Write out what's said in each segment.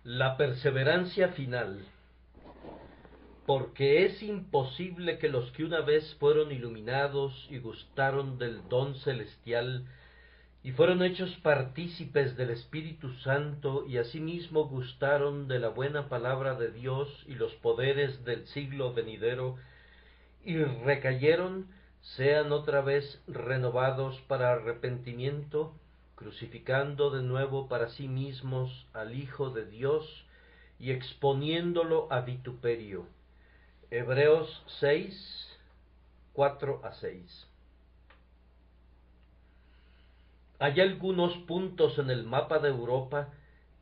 La perseverancia final, porque es imposible que los que una vez fueron iluminados y gustaron del don celestial y fueron hechos partícipes del Espíritu Santo y asimismo gustaron de la buena palabra de Dios y los poderes del siglo venidero y recayeron, sean otra vez renovados para arrepentimiento, crucificando de nuevo para sí mismos al Hijo de Dios y exponiéndolo a vituperio. Hebreos 6, 4 a 6. Hay algunos puntos en el mapa de Europa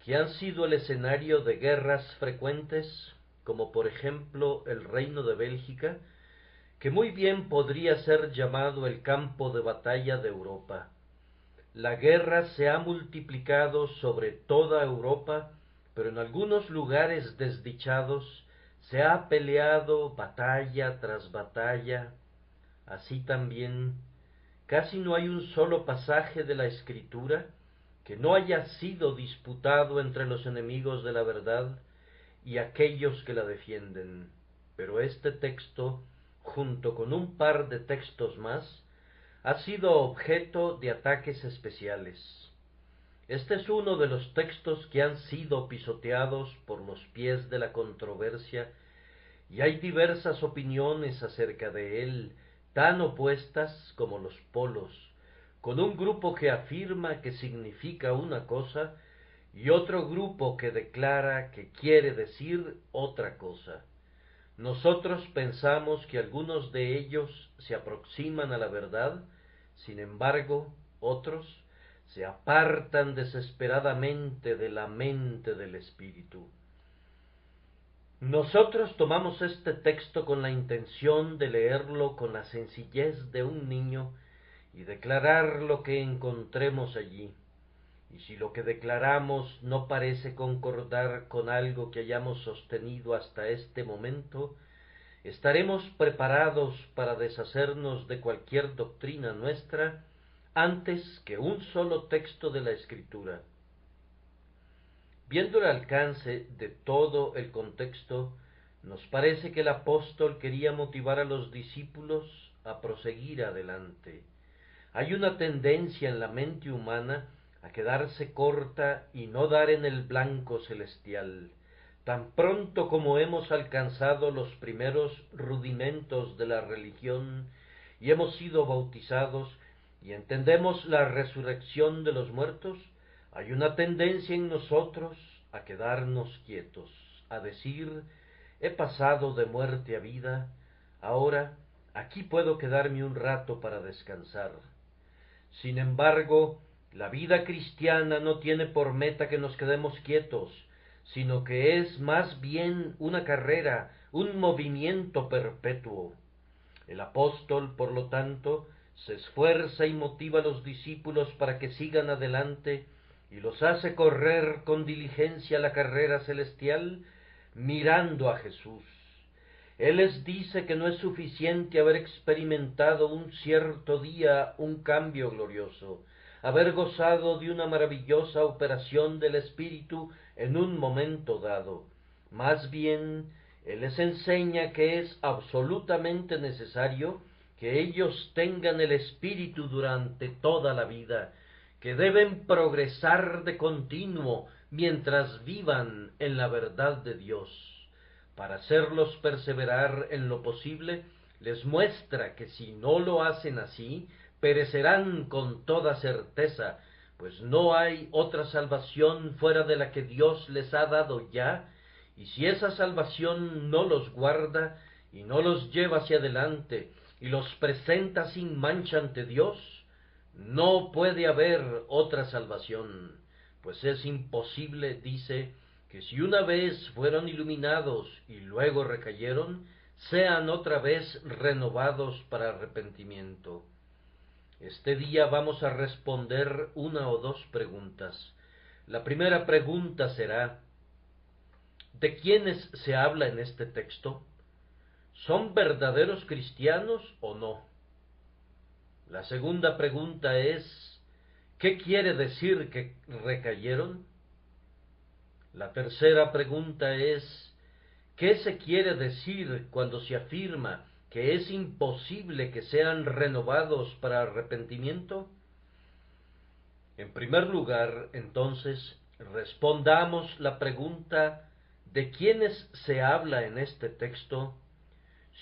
que han sido el escenario de guerras frecuentes, como por ejemplo el Reino de Bélgica, que muy bien podría ser llamado el campo de batalla de Europa. La guerra se ha multiplicado sobre toda Europa, pero en algunos lugares desdichados se ha peleado batalla tras batalla. Así también, casi no hay un solo pasaje de la Escritura que no haya sido disputado entre los enemigos de la verdad y aquellos que la defienden. Pero este texto, junto con un par de textos más, ha sido objeto de ataques especiales. Este es uno de los textos que han sido pisoteados por los pies de la controversia, y hay diversas opiniones acerca de él, tan opuestas como los polos, con un grupo que afirma que significa una cosa y otro grupo que declara que quiere decir otra cosa. Nosotros pensamos que algunos de ellos se aproximan a la verdad, sin embargo, otros se apartan desesperadamente de la mente del Espíritu. Nosotros tomamos este texto con la intención de leerlo con la sencillez de un niño y declarar lo que encontremos allí. Y si lo que declaramos no parece concordar con algo que hayamos sostenido hasta este momento, estaremos preparados para deshacernos de cualquier doctrina nuestra antes que un solo texto de la Escritura. Viendo el alcance de todo el contexto, nos parece que el apóstol quería motivar a los discípulos a proseguir adelante. Hay una tendencia en la mente humana a quedarse corta y no dar en el blanco celestial. Tan pronto como hemos alcanzado los primeros rudimentos de la religión y hemos sido bautizados y entendemos la resurrección de los muertos, hay una tendencia en nosotros a quedarnos quietos, a decir, he pasado de muerte a vida, ahora aquí puedo quedarme un rato para descansar. Sin embargo, la vida cristiana no tiene por meta que nos quedemos quietos, sino que es más bien una carrera, un movimiento perpetuo. El apóstol, por lo tanto, se esfuerza y motiva a los discípulos para que sigan adelante y los hace correr con diligencia la carrera celestial mirando a Jesús. Él les dice que no es suficiente haber experimentado un cierto día un cambio glorioso, haber gozado de una maravillosa operación del Espíritu en un momento dado. Más bien, Él les enseña que es absolutamente necesario que ellos tengan el Espíritu durante toda la vida, que deben progresar de continuo mientras vivan en la verdad de Dios. Para hacerlos perseverar en lo posible, les muestra que si no lo hacen así, perecerán con toda certeza, pues no hay otra salvación fuera de la que Dios les ha dado ya, y si esa salvación no los guarda y no los lleva hacia adelante y los presenta sin mancha ante Dios, no puede haber otra salvación, pues es imposible, dice, que si una vez fueron iluminados y luego recayeron, sean otra vez renovados para arrepentimiento. Este día vamos a responder una o dos preguntas. La primera pregunta será, ¿de quiénes se habla en este texto? ¿Son verdaderos cristianos o no? La segunda pregunta es, ¿qué quiere decir que recayeron? La tercera pregunta es, ¿qué se quiere decir cuando se afirma que es imposible que sean renovados para arrepentimiento? En primer lugar, entonces, respondamos la pregunta de quiénes se habla en este texto.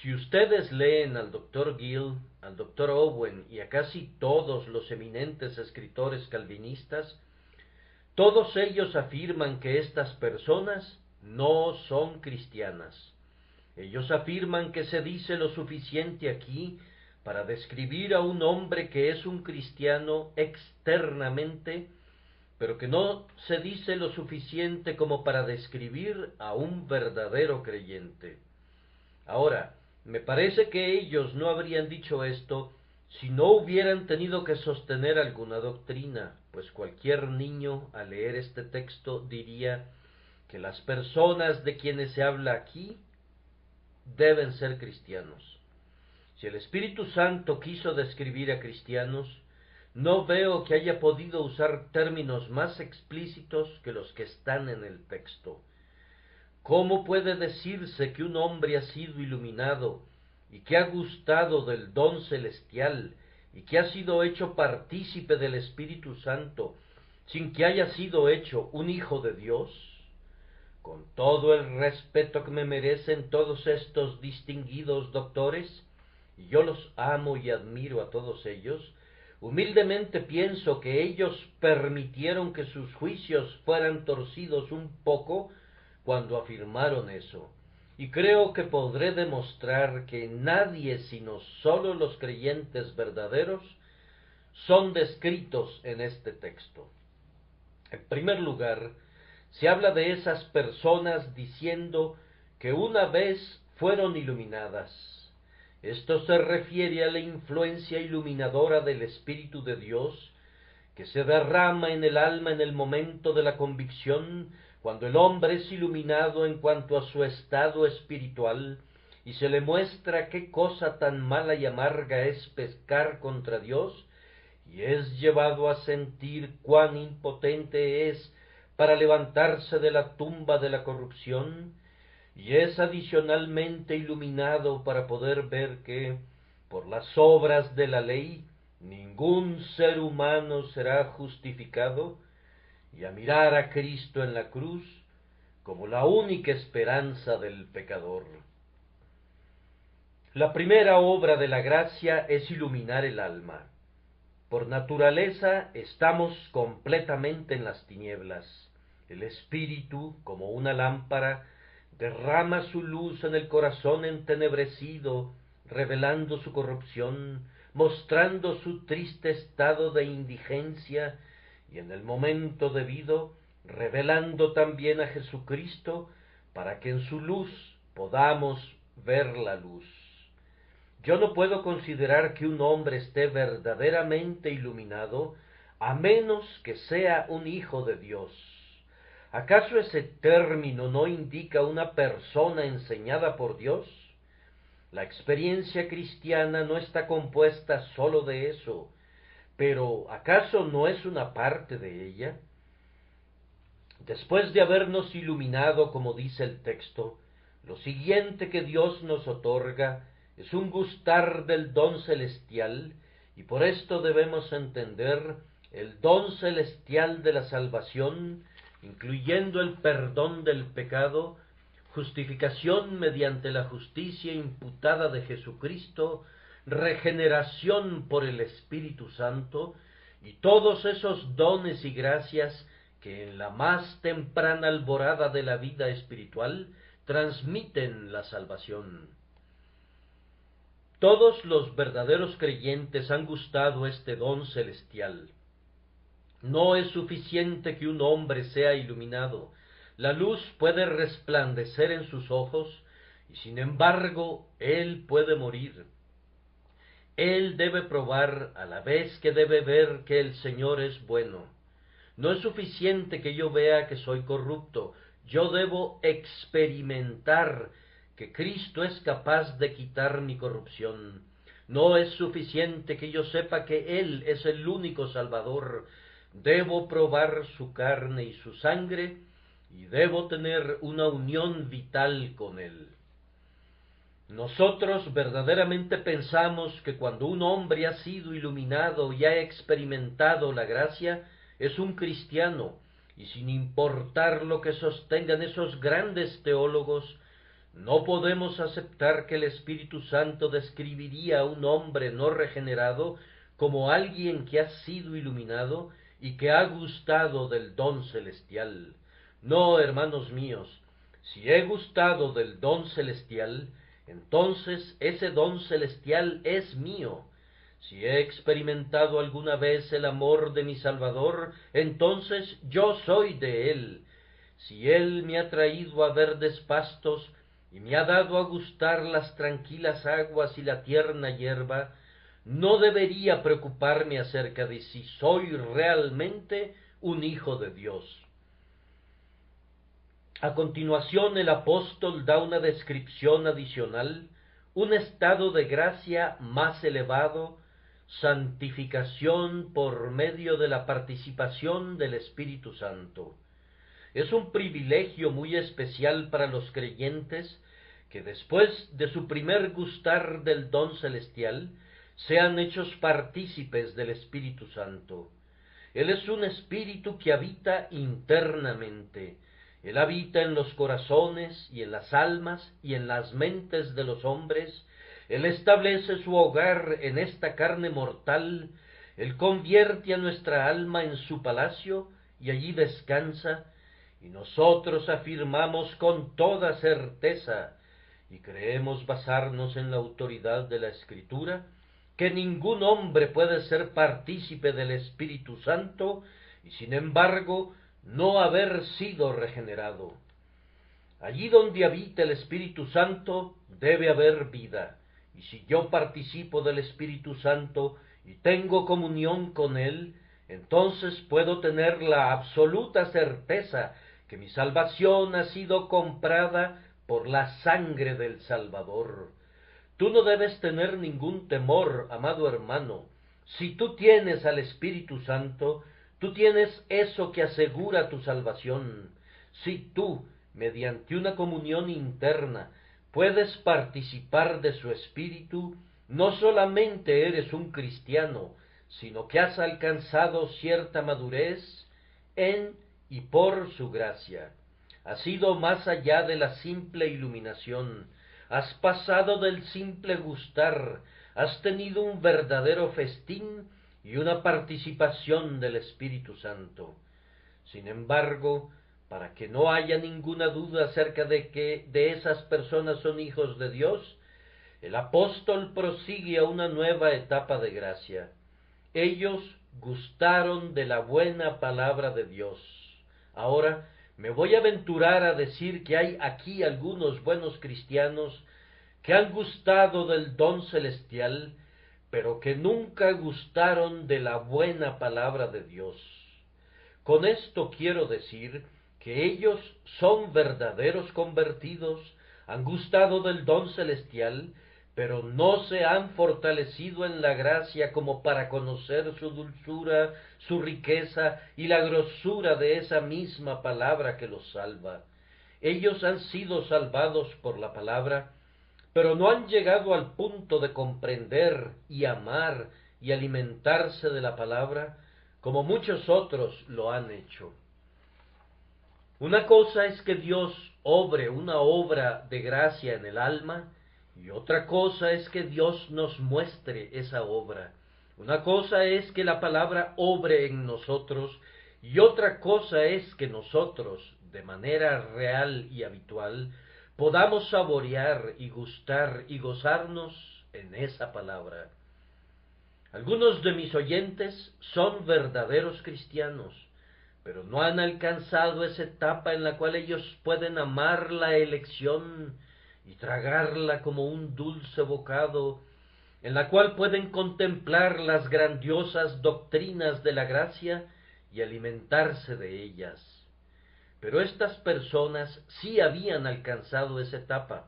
Si ustedes leen al Dr. Gill, al Dr. Owen y a casi todos los eminentes escritores calvinistas, todos ellos afirman que estas personas no son cristianas. Ellos afirman que se dice lo suficiente aquí para describir a un hombre que es un cristiano externamente, pero que no se dice lo suficiente como para describir a un verdadero creyente. Ahora, me parece que ellos no habrían dicho esto si no hubieran tenido que sostener alguna doctrina, pues cualquier niño al leer este texto diría que las personas de quienes se habla aquí deben ser cristianos. Si el Espíritu Santo quiso describir a cristianos, no veo que haya podido usar términos más explícitos que los que están en el texto. ¿Cómo puede decirse que un hombre ha sido iluminado y que ha gustado del don celestial y que ha sido hecho partícipe del Espíritu Santo sin que haya sido hecho un hijo de Dios? Con todo el respeto que me merecen todos estos distinguidos doctores, y yo los amo y admiro a todos ellos, humildemente pienso que ellos permitieron que sus juicios fueran torcidos un poco cuando afirmaron eso, y creo que podré demostrar que nadie sino sólo los creyentes verdaderos son descritos en este texto. En primer lugar, se habla de esas personas diciendo que una vez fueron iluminadas. Esto se refiere a la influencia iluminadora del Espíritu de Dios que se derrama en el alma en el momento de la convicción, cuando el hombre es iluminado en cuanto a su estado espiritual y se le muestra qué cosa tan mala y amarga es pecar contra Dios, y es llevado a sentir cuán impotente es para levantarse de la tumba de la corrupción, y es adicionalmente iluminado para poder ver que, por las obras de la ley, ningún ser humano será justificado, y a mirar a Cristo en la cruz como la única esperanza del pecador. La primera obra de la gracia es iluminar el alma. Por naturaleza estamos completamente en las tinieblas. El Espíritu, como una lámpara, derrama su luz en el corazón entenebrecido, revelando su corrupción, mostrando su triste estado de indigencia, y en el momento debido, revelando también a Jesucristo, para que en su luz podamos ver la luz. Yo no puedo considerar que un hombre esté verdaderamente iluminado a menos que sea un hijo de Dios. ¿Acaso ese término no indica una persona enseñada por Dios? La experiencia cristiana no está compuesta sólo de eso, pero ¿acaso no es una parte de ella? Después de habernos iluminado, como dice el texto, lo siguiente que Dios nos otorga es un gustar del don celestial, y por esto debemos entender el don celestial de la salvación, incluyendo el perdón del pecado, justificación mediante la justicia imputada de Jesucristo, regeneración por el Espíritu Santo, y todos esos dones y gracias que en la más temprana alborada de la vida espiritual transmiten la salvación. Todos los verdaderos creyentes han gustado este don celestial. No es suficiente que un hombre sea iluminado. La luz puede resplandecer en sus ojos y sin embargo él puede morir. Él debe probar a la vez que debe ver que el Señor es bueno. No es suficiente que yo vea que soy corrupto. Yo debo experimentar que Cristo es capaz de quitar mi corrupción. No es suficiente que yo sepa que Él es el único Salvador. Debo probar su carne y su sangre y debo tener una unión vital con Él. Nosotros verdaderamente pensamos que cuando un hombre ha sido iluminado y ha experimentado la gracia, es un cristiano, y sin importar lo que sostengan esos grandes teólogos, no podemos aceptar que el Espíritu Santo describiría a un hombre no regenerado como alguien que ha sido iluminado y que ha gustado del don celestial. No, hermanos míos, si he gustado del don celestial, entonces ese don celestial es mío. Si he experimentado alguna vez el amor de mi Salvador, entonces yo soy de Él. Si Él me ha traído a verdes pastos y me ha dado a gustar las tranquilas aguas y la tierna hierba, no debería preocuparme acerca de si soy realmente un hijo de Dios. A continuación el apóstol da una descripción adicional, un estado de gracia más elevado, santificación por medio de la participación del Espíritu Santo. Es un privilegio muy especial para los creyentes que después de su primer gustar del don celestial, sean hechos partícipes del Espíritu Santo. Él es un espíritu que habita internamente. Él habita en los corazones y en las almas y en las mentes de los hombres. Él establece su hogar en esta carne mortal. Él convierte a nuestra alma en su palacio y allí descansa. Y nosotros afirmamos con toda certeza, y creemos basarnos en la autoridad de la Escritura, que ningún hombre puede ser partícipe del Espíritu Santo y sin embargo no haber sido regenerado. Allí donde habita el Espíritu Santo debe haber vida, y si yo participo del Espíritu Santo y tengo comunión con Él, entonces puedo tener la absoluta certeza que mi salvación ha sido comprada por la sangre del Salvador. Tú no debes tener ningún temor, amado hermano. Si tú tienes al Espíritu Santo, tú tienes eso que asegura tu salvación. Si tú, mediante una comunión interna, puedes participar de su Espíritu, no solamente eres un cristiano, sino que has alcanzado cierta madurez en y por su gracia. Has ido más allá de la simple iluminación, has pasado del simple gustar, has tenido un verdadero festín y una participación del Espíritu Santo. Sin embargo, para que no haya ninguna duda acerca de que de esas personas son hijos de Dios, el apóstol prosigue a una nueva etapa de gracia. Ellos gustaron de la buena palabra de Dios. Ahora me voy a aventurar a decir que hay aquí algunos buenos cristianos que han gustado del don celestial, pero que nunca gustaron de la buena palabra de Dios. Con esto quiero decir que ellos son verdaderos convertidos, han gustado del don celestial, pero no se han fortalecido en la gracia como para conocer su dulzura, su riqueza y la grosura de esa misma palabra que los salva. Ellos han sido salvados por la palabra, pero no han llegado al punto de comprender y amar y alimentarse de la palabra como muchos otros lo han hecho. Una cosa es que Dios obre una obra de gracia en el alma, y otra cosa es que Dios nos muestre esa obra. Una cosa es que la palabra obre en nosotros, y otra cosa es que nosotros, de manera real y habitual, podamos saborear y gustar y gozarnos en esa palabra. Algunos de mis oyentes son verdaderos cristianos, pero no han alcanzado esa etapa en la cual ellos pueden amar la elección y tragarla como un dulce bocado, en la cual pueden contemplar las grandiosas doctrinas de la gracia y alimentarse de ellas. Pero estas personas sí habían alcanzado esa etapa,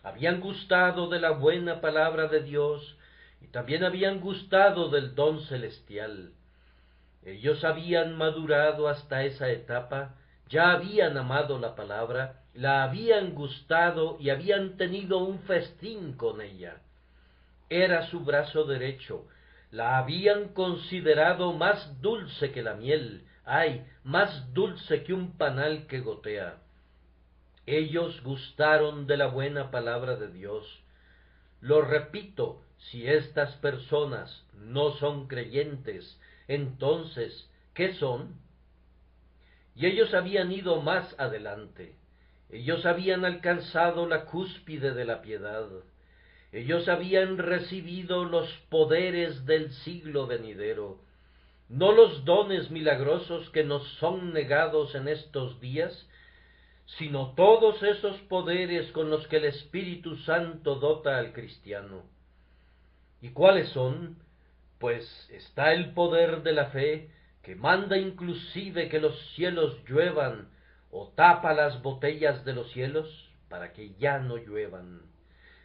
habían gustado de la buena palabra de Dios y también habían gustado del don celestial. Ellos habían madurado hasta esa etapa, ya habían amado la palabra, la habían gustado y habían tenido un festín con ella. Era su brazo derecho, la habían considerado más dulce que la miel, ay, más dulce que un panal que gotea. Ellos gustaron de la buena palabra de Dios. Lo repito, si estas personas no son creyentes, entonces, ¿qué son? Y ellos habían ido más adelante. Ellos habían alcanzado la cúspide de la piedad. Ellos habían recibido los poderes del siglo venidero, no los dones milagrosos que nos son negados en estos días, sino todos esos poderes con los que el Espíritu Santo dota al cristiano. ¿Y cuáles son? Pues está el poder de la fe, que manda inclusive que los cielos lluevan, o tapa las botellas de los cielos para que ya no lluevan.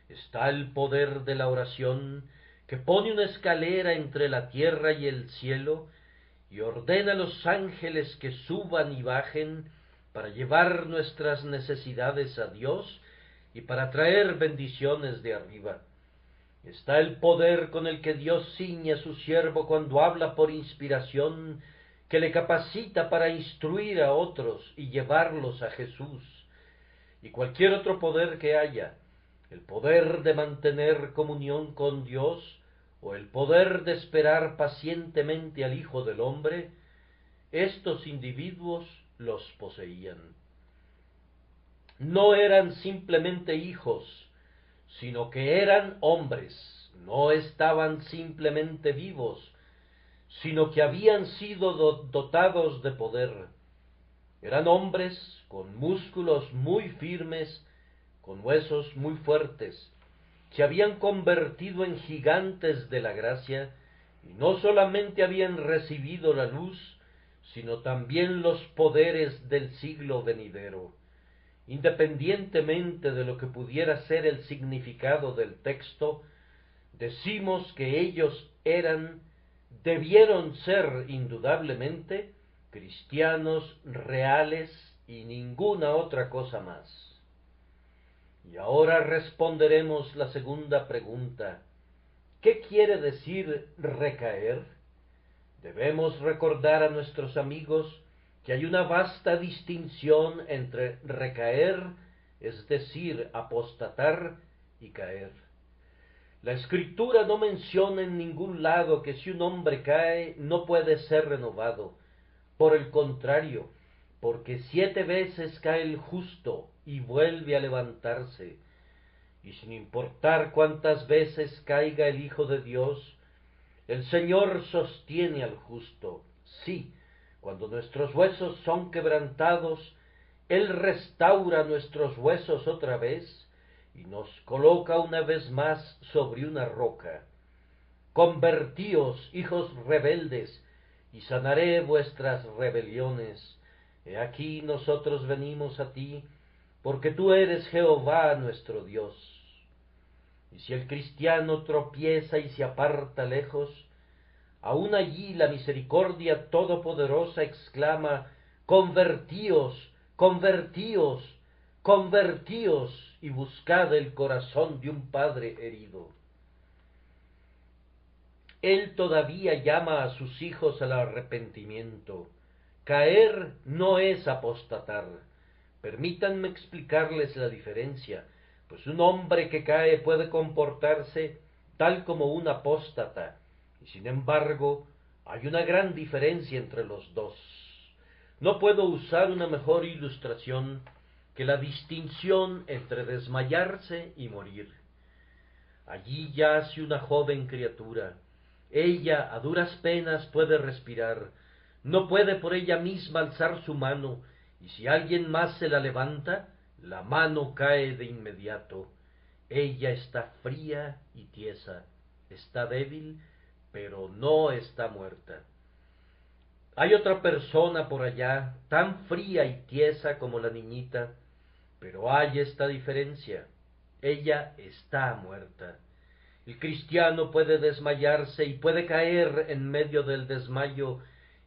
Está el poder de la oración, que pone una escalera entre la tierra y el cielo, y ordena a los ángeles que suban y bajen para llevar nuestras necesidades a Dios y para traer bendiciones de arriba. Está el poder con el que Dios ciñe a su siervo cuando habla por inspiración, que le capacita para instruir a otros y llevarlos a Jesús. Y cualquier otro poder que haya, el poder de mantener comunión con Dios, o el poder de esperar pacientemente al Hijo del Hombre, estos individuos los poseían. No eran simplemente hijos, sino que eran hombres, no estaban simplemente vivos, sino que habían sido dotados de poder. Eran hombres con músculos muy firmes, con huesos muy fuertes, se habían convertido en gigantes de la gracia, y no solamente habían recibido la luz, sino también los poderes del siglo venidero. Independientemente de lo que pudiera ser el significado del texto, decimos que ellos debieron ser indudablemente cristianos reales y ninguna otra cosa más. Y ahora responderemos la segunda pregunta. ¿Qué quiere decir recaer? Debemos recordar a nuestros amigos que hay una vasta distinción entre recaer, es decir, apostatar, y caer. La Escritura no menciona en ningún lado que si un hombre cae no puede ser renovado. Por el contrario, porque 7 veces cae el justo y vuelve a levantarse. Y sin importar cuántas veces caiga el Hijo de Dios, el Señor sostiene al justo. Sí, cuando nuestros huesos son quebrantados, Él restaura nuestros huesos otra vez y nos coloca una vez más sobre una roca. Convertíos, hijos rebeldes, y sanaré vuestras rebeliones. He aquí nosotros venimos a ti, porque tú eres Jehová nuestro Dios. Y si el cristiano tropieza y se aparta lejos, aún allí la misericordia todopoderosa exclama: convertíos, convertíos, convertíos, y buscad el corazón de un padre herido. Él todavía llama a sus hijos al arrepentimiento. Caer no es apostatar. Permítanme explicarles la diferencia, pues un hombre que cae puede comportarse tal como un apóstata, y sin embargo hay una gran diferencia entre los dos. No puedo usar una mejor ilustración que la distinción entre desmayarse y morir. Allí yace una joven criatura. Ella a duras penas puede respirar, no puede por ella misma alzar su mano, y si alguien más se la levanta, la mano cae de inmediato. Ella está fría y tiesa, está débil, pero no está muerta. Hay otra persona por allá, tan fría y tiesa como la niñita, pero hay esta diferencia: ella está muerta. El cristiano puede desmayarse y puede caer en medio del desmayo,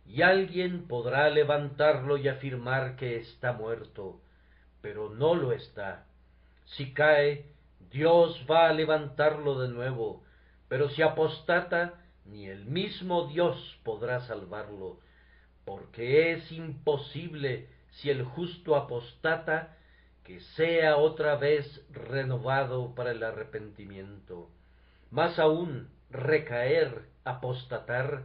y alguien podrá levantarlo y afirmar que está muerto, pero no lo está. Si cae, Dios va a levantarlo de nuevo, pero si apostata, ni el mismo Dios podrá salvarlo, porque es imposible, si el justo apostata, que sea otra vez renovado para el arrepentimiento. Más aún, recaer, apostatar,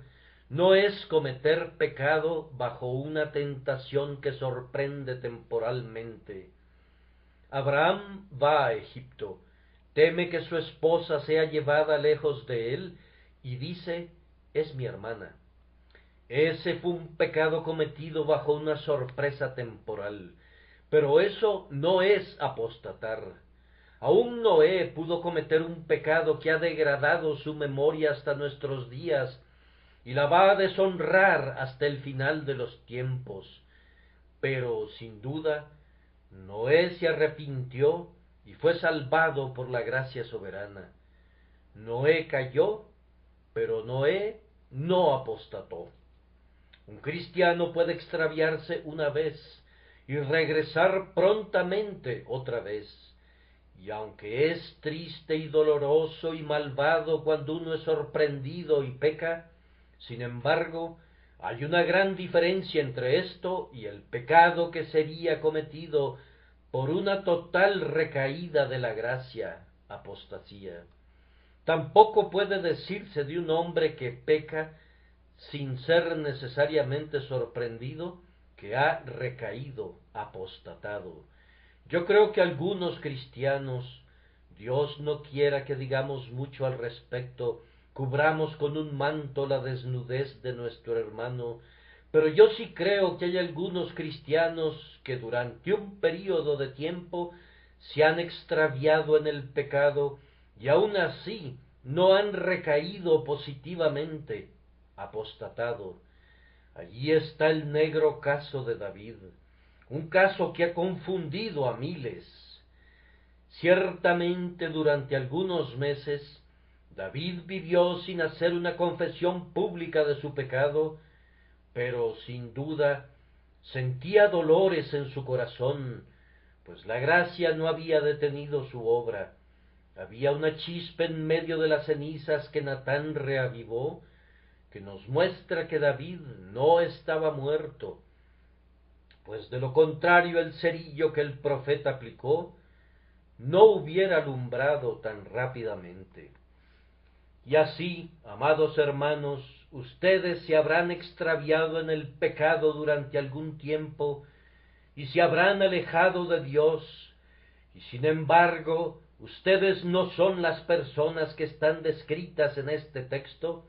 no es cometer pecado bajo una tentación que sorprende temporalmente. Abraham va a Egipto, teme que su esposa sea llevada lejos de él, y dice, es mi hermana. Ese fue un pecado cometido bajo una sorpresa temporal, pero eso no es apostatar. Aún Noé pudo cometer un pecado que ha degradado su memoria hasta nuestros días y la va a deshonrar hasta el final de los tiempos. Pero, sin duda, Noé se arrepintió y fue salvado por la gracia soberana. Noé cayó, pero Noé no apostató. Un cristiano puede extraviarse una vez y regresar prontamente otra vez. Y aunque es triste y doloroso y malvado cuando uno es sorprendido y peca, sin embargo, hay una gran diferencia entre esto y el pecado que sería cometido por una total recaída de la gracia, apostasía. Tampoco puede decirse de un hombre que peca sin ser necesariamente sorprendido que ha recaído, apostatado. Yo creo que algunos cristianos, Dios no quiera que digamos mucho al respecto, cubramos con un manto la desnudez de nuestro hermano, pero yo sí creo que hay algunos cristianos que durante un período de tiempo se han extraviado en el pecado y aun así no han recaído positivamente, apostatado. Allí está el negro caso de David, un caso que ha confundido a miles. Ciertamente durante algunos meses David vivió sin hacer una confesión pública de su pecado, pero sin duda sentía dolores en su corazón, pues la gracia no había detenido su obra. Había una chispa en medio de las cenizas que Natán reavivó, que nos muestra que David no estaba muerto, pues de lo contrario el cerillo que el profeta aplicó no hubiera alumbrado tan rápidamente. Y así, amados hermanos, ustedes se habrán extraviado en el pecado durante algún tiempo y se habrán alejado de Dios, y sin embargo, ustedes no son las personas que están descritas en este texto,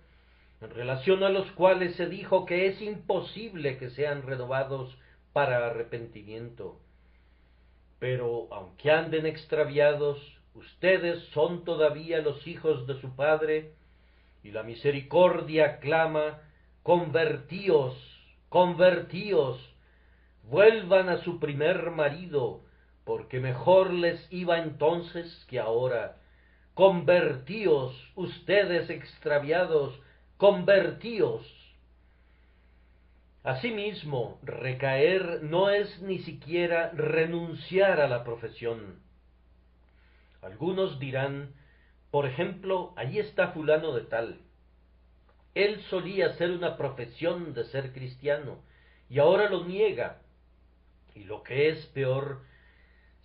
en relación a los cuales se dijo que es imposible que sean renovados para arrepentimiento. Pero aunque anden extraviados, ustedes son todavía los hijos de su Padre, y la misericordia clama, convertíos, convertíos, vuelvan a su primer marido, porque mejor les iba entonces que ahora. Convertíos, ustedes extraviados, convertíos. Asimismo, recaer no es ni siquiera renunciar a la profesión. Algunos dirán, por ejemplo, allí está fulano de tal. Él solía hacer una profesión de ser cristiano y ahora lo niega. Y lo que es peor,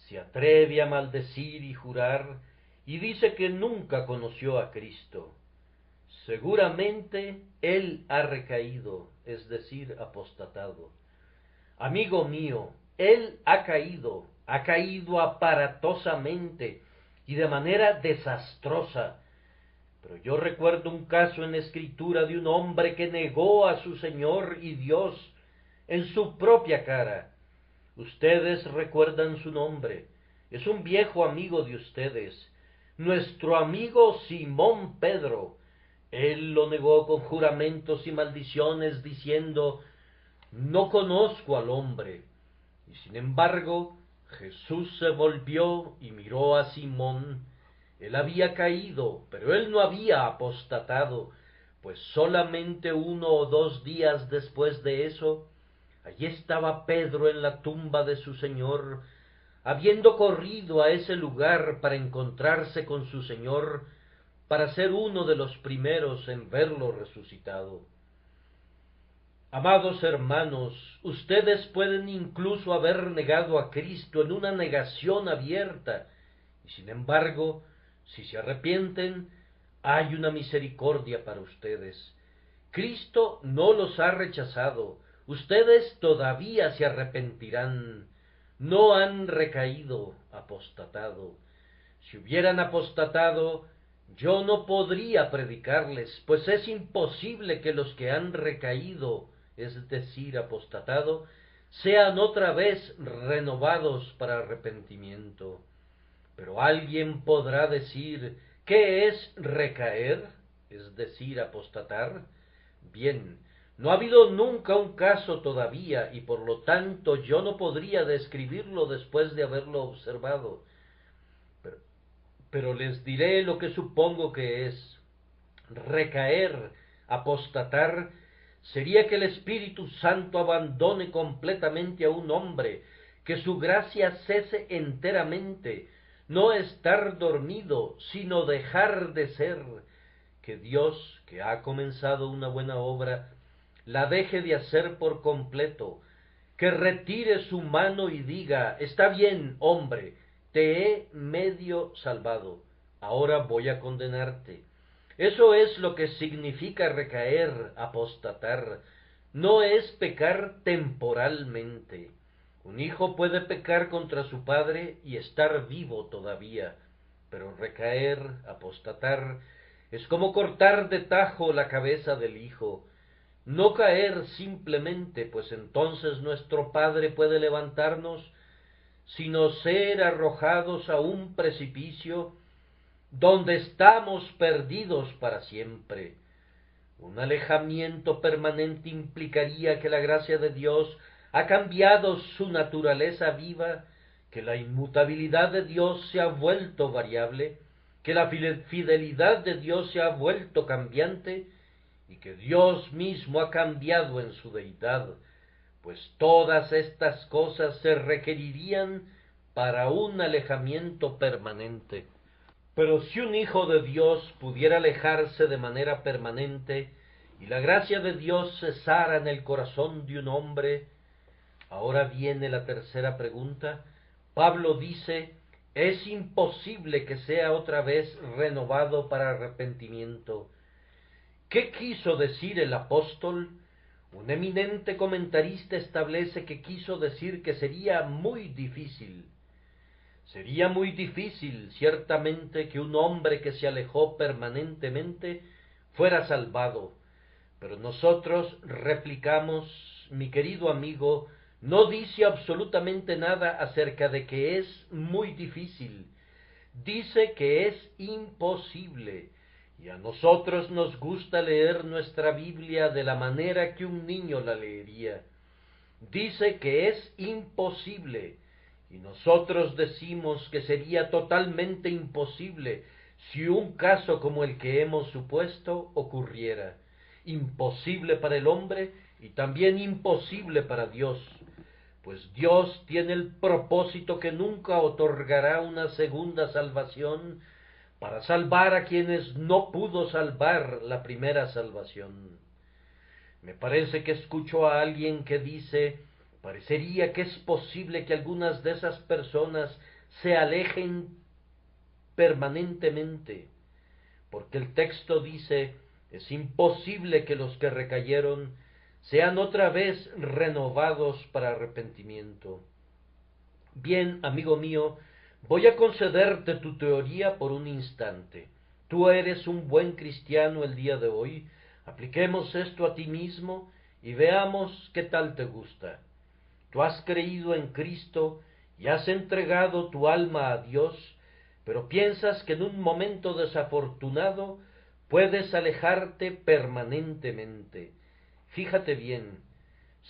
se atreve a maldecir y jurar y dice que nunca conoció a Cristo. Seguramente él ha recaído, es decir, apostatado. Amigo mío, él ha caído aparatosamente y de manera desastrosa. Pero yo recuerdo un caso en la Escritura de un hombre que negó a su Señor y Dios en su propia cara. Ustedes recuerdan su nombre, es un viejo amigo de ustedes, nuestro amigo Simón Pedro. Él lo negó con juramentos y maldiciones, diciendo, no conozco al hombre. Y sin embargo, Jesús se volvió y miró a Simón. Él había caído, pero él no había apostatado, pues solamente 1 o 2 días después de eso, allí estaba Pedro en la tumba de su Señor, habiendo corrido a ese lugar para encontrarse con su Señor, para ser uno de los primeros en verlo resucitado. Amados hermanos, ustedes pueden incluso haber negado a Cristo en una negación abierta, y sin embargo, si se arrepienten, hay una misericordia para ustedes. Cristo no los ha rechazado, ustedes todavía se arrepentirán, no han recaído, apostatado. Si hubieran apostatado, yo no podría predicarles, pues es imposible que los que han recaído, es decir, apostatado, sean otra vez renovados para arrepentimiento. Pero alguien podrá decir, ¿qué es recaer? Es decir, apostatar. Bien, no ha habido nunca un caso todavía, y por lo tanto yo no podría describirlo después de haberlo observado. Pero les diré lo que supongo que es. Recaer, apostatar, sería que el Espíritu Santo abandone completamente a un hombre, que su gracia cese enteramente, no estar dormido, sino dejar de ser, que Dios, que ha comenzado una buena obra, la deje de hacer por completo, que retire su mano y diga, está bien, hombre, te he medio salvado, ahora voy a condenarte. Eso es lo que significa recaer, apostatar. No es pecar temporalmente. Un hijo puede pecar contra su padre y estar vivo todavía, pero recaer, apostatar, es como cortar de tajo la cabeza del hijo. No caer simplemente, pues entonces nuestro Padre puede levantarnos, sino ser arrojados a un precipicio donde estamos perdidos para siempre. Un alejamiento permanente implicaría que la gracia de Dios ha cambiado su naturaleza viva, que la inmutabilidad de Dios se ha vuelto variable, que la fidelidad de Dios se ha vuelto cambiante, y que Dios mismo ha cambiado en su deidad, pues todas estas cosas se requerirían para un alejamiento permanente. Pero si un hijo de Dios pudiera alejarse de manera permanente y la gracia de Dios cesara en el corazón de un hombre, ahora viene la tercera pregunta. Pablo dice, es imposible que sea otra vez renovado para arrepentimiento. ¿Qué quiso decir el apóstol? Un eminente comentarista establece que quiso decir que sería muy difícil. Sería muy difícil, ciertamente, que un hombre que se alejó permanentemente fuera salvado. Pero nosotros replicamos, mi querido amigo, no dice absolutamente nada acerca de que es muy difícil. Dice que es imposible. Y a nosotros nos gusta leer nuestra Biblia de la manera que un niño la leería. Dice que es imposible. Y nosotros decimos que sería totalmente imposible si un caso como el que hemos supuesto ocurriera. Imposible para el hombre y también imposible para Dios, pues Dios tiene el propósito que nunca otorgará una segunda salvación para salvar a quienes no pudo salvar la primera salvación. Me parece que escucho a alguien que dice, parecería que es posible que algunas de esas personas se alejen permanentemente, porque el texto dice, es imposible que los que recayeron sean otra vez renovados para arrepentimiento. Bien, amigo mío, voy a concederte tu teoría por un instante. Tú eres un buen cristiano el día de hoy. Apliquemos esto a ti mismo y veamos qué tal te gusta. Tú has creído en Cristo y has entregado tu alma a Dios, pero piensas que en un momento desafortunado puedes alejarte permanentemente. Fíjate bien,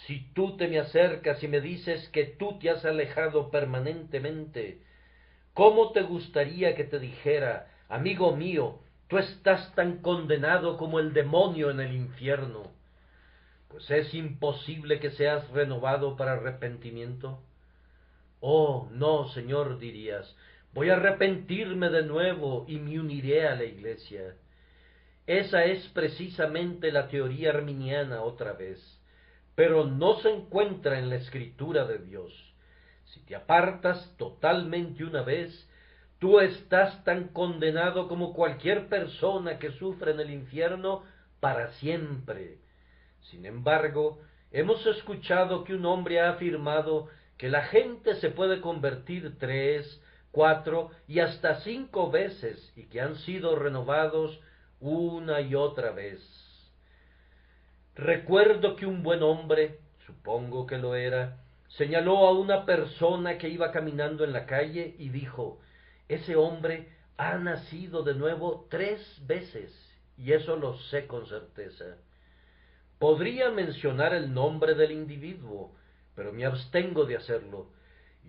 si tú te me acercas y me dices que tú te has alejado permanentemente, ¿cómo te gustaría que te dijera, amigo mío, tú estás tan condenado como el demonio en el infierno, pues es imposible que seas renovado para arrepentimiento. Oh, no, Señor, dirías, voy a arrepentirme de nuevo y me uniré a la iglesia. Esa es precisamente la teoría arminiana otra vez, pero no se encuentra en la Escritura de Dios. Si te apartas totalmente una vez, tú estás tan condenado como cualquier persona que sufre en el infierno para siempre. Sin embargo, hemos escuchado que un hombre ha afirmado que la gente se puede convertir 3, 4 y hasta 5 veces y que han sido renovados una y otra vez. Recuerdo que un buen hombre, supongo que lo era, señaló a una persona que iba caminando en la calle y dijo, ese hombre ha nacido de nuevo 3 veces, y eso lo sé con certeza. Podría mencionar el nombre del individuo, pero me abstengo de hacerlo.